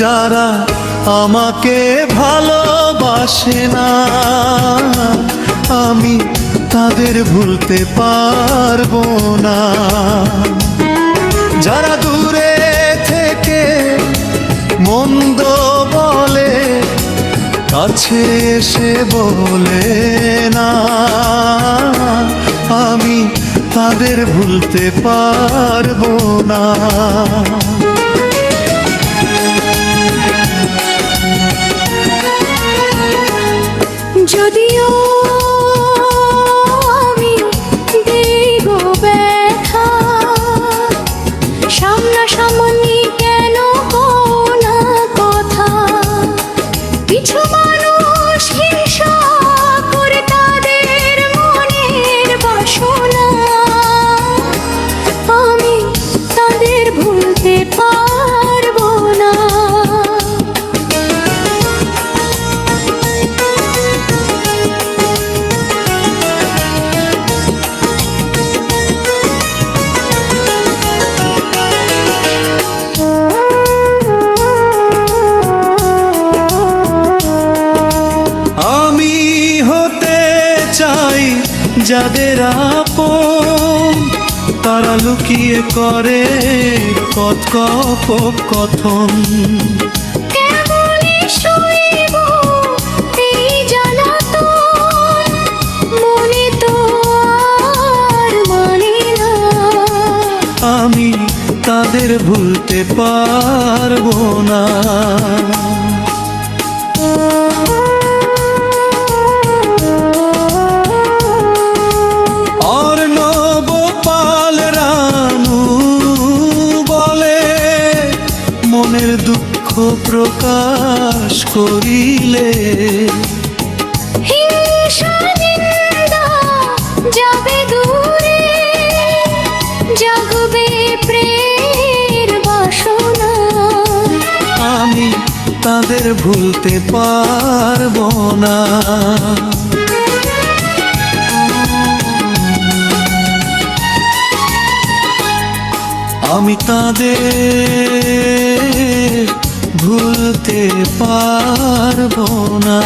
যারা আমাকে ভালোবাসে না, আমি তাদের ভুলতে পারবো না। যারা দূরে থেকে মন্দ বলে, কাছে এসে বলে না, আমি তাদের ভুলতে পারবো না। যদিও আমি দেব ব্যথা, সামনাসামনি কেন না কথা। কিছু মানুষ হিংসা করে তাদের মনের বাসনা, আমি তাদের ভুলতে পারবো না। যাদের আপন তারা লুকিয়ে করে কথোপকথন। কেমনে সইব এই জ্বালাতন, মনে তো আর মানে না। আমি তাদের ভুলতে পারবো না। মনের দুঃখ প্রকাশ করিলে হিংসা নিন্দা যাবে দূরে, জাগবে প্রেমের বাসনা। আমি তাদের ভুলতে পারবো না। আমি তাদের ভুলতে পারবো না।